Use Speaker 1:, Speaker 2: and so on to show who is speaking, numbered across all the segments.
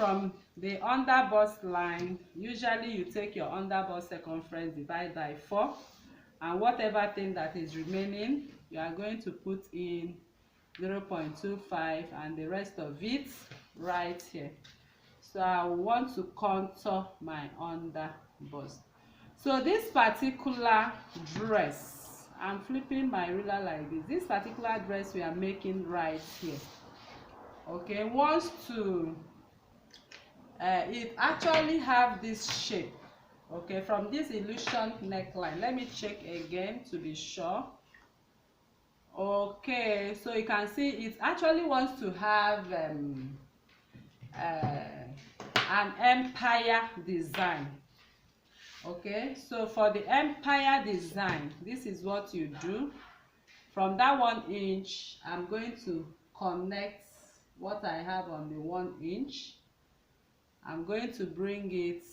Speaker 1: From the under bust line, usually you take your under bust circumference, divide by 4, and whatever thing that is remaining, you are going to put in 0.25 and the rest of it right here. So I want to contour my under bust. So this particular dress, I'm flipping my ruler like this. This particular dress we are making right here, okay, wants to it actually have this shape, okay, from this illusion neckline. Let me check again to be sure. Okay, so you can see it actually wants to have an empire design. Okay, so for the empire design, this is what you do. From that 1 inch, I'm going to connect what I have on the 1 inch. I'm going to bring it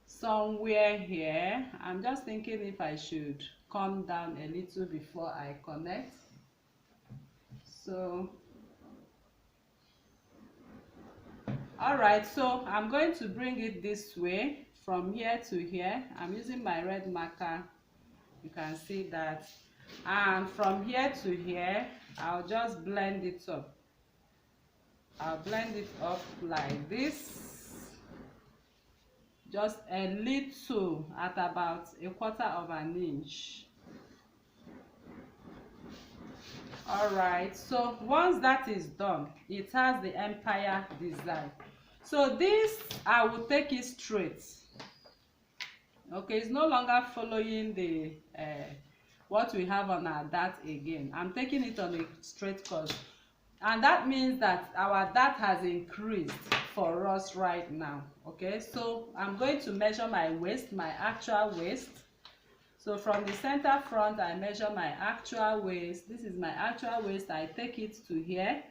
Speaker 1: somewhere here. I'm just thinking if I should come down a little before I connect. So all right, so I'm going to bring it this way from here to here. I'm using my red marker, you can see that, and from here to here I'll just blend it up. I'll blend it up like this, just a little, at about 1/4 inch. All right, so once that is done, it has the empire design. So this, I will take it straight. Okay, it's no longer following the what we have on our dart again. I'm taking it on a straight course, and that means that our dart has increased for us right now. Okay, so I'm going to measure my waist, my actual waist. So from the center front, I measure my actual waist. This is my actual waist. I take it to here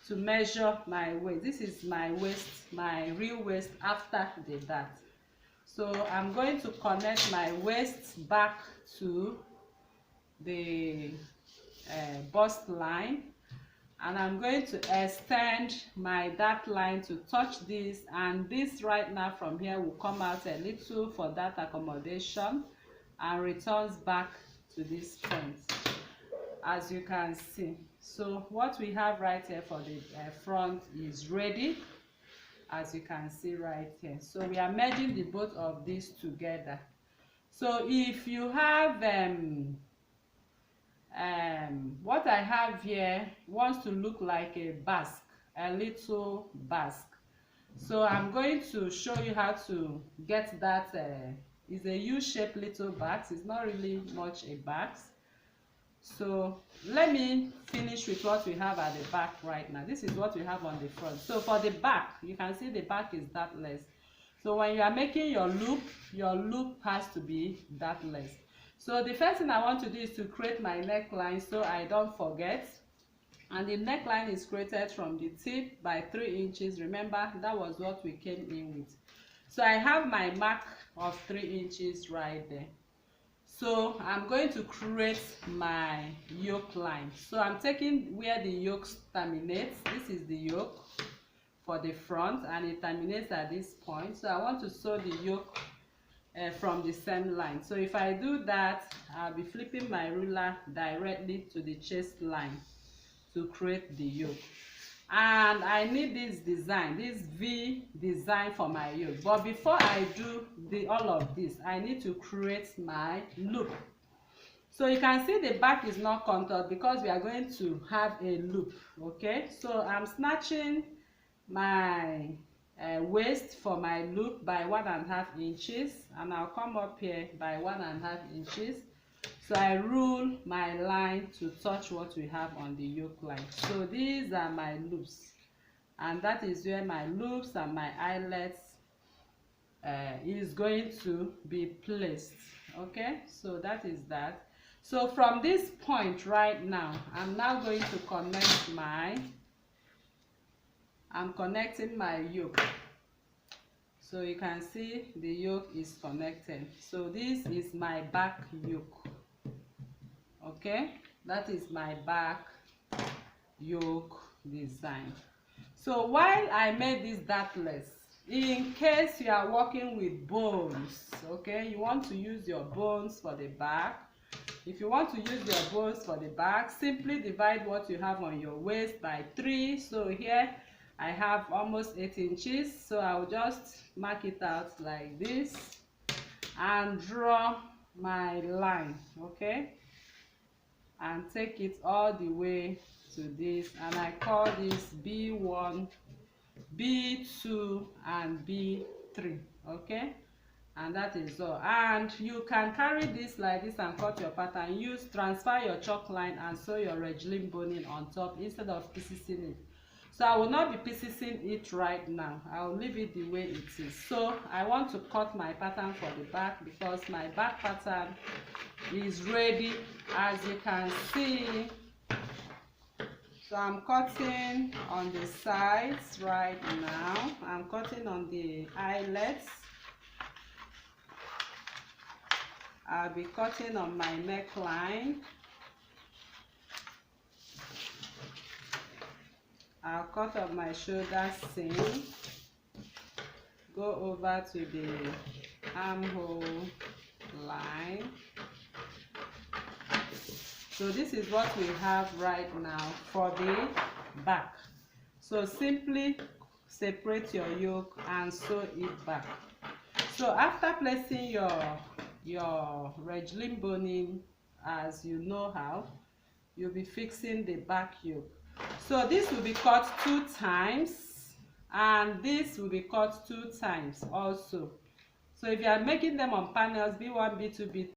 Speaker 1: to measure my waist. This is my waist, my real waist after the dart. So I'm going to connect my waist back to the bust line, and I'm going to extend my dart line to touch this, and this right now from here will come out a little for that accommodation and returns back to this point, as you can see. So what we have right here for the front is ready, as you can see right here. So we are merging the both of these together. So if you have what I have here wants to look like a basque, a little basque. So I'm going to show you how to get that. It's a U-shaped little basque. It's not really much a basque. So let me finish with what we have at the back right now. This is what we have on the front. So for the back, you can see the back is dartless. So when you are making your loop has to be dartless. So the first thing I want to do is to create my neckline so I don't forget. And the neckline is created from the tip by 3 inches. Remember, that was what we came in with. So I have my mark of 3 inches right there. So I'm going to create my yoke line. So I'm taking where the yoke terminates. This is the yoke for the front, and it terminates at this point. So I want to sew the yoke from the same line. So if I do that, I'll be flipping my ruler directly to the chest line to create the yoke. And I need this design, this V design for my yoke. But before I do all of this, I need to create my loop. So you can see the back is not contoured because we are going to have a loop. Okay, so I'm snatching my waist for my loop by 1.5 inches, and I'll come up here by 1.5 inches. So I rule my line to touch what we have on the yoke line. So these are my loops, and that is where my loops and my eyelets is going to be placed. Okay, so that is that. So from this point right now, I'm now going to connect I'm connecting my yoke. So you can see the yoke is connected. So this is my back yoke. Okay, that is my back yoke design. So while I made this dartless, in case you are working with bones, okay, you want to use your bones for the back. If you want to use your bones for the back, simply divide what you have on your waist by 3. So here I have almost 8 inches, so I'll just mark it out like this and draw my line, okay, and take it all the way to this, and I call this B1, B2 and B3, okay, and that is all. And you can carry this like this and cut your pattern. Use transfer your chalk line and sew your regime boning on top instead of piecing it. So I will not be piecing it right now. I will leave it the way it is. So I want to cut my pattern for the back because my back pattern is ready, as you can see. So I'm cutting on the sides right now. I'm cutting on the eyelets. I'll be cutting on my neckline. I'll cut on my shoulder seam. Go over to the armhole line. So this is what we have right now for the back. So simply separate your yoke and sew it back. So after placing your regime boning as you know how, you'll be fixing the back yoke. So this will be cut 2 times and this will be cut 2 times also. So if you are making them on panels B1, B2, B3,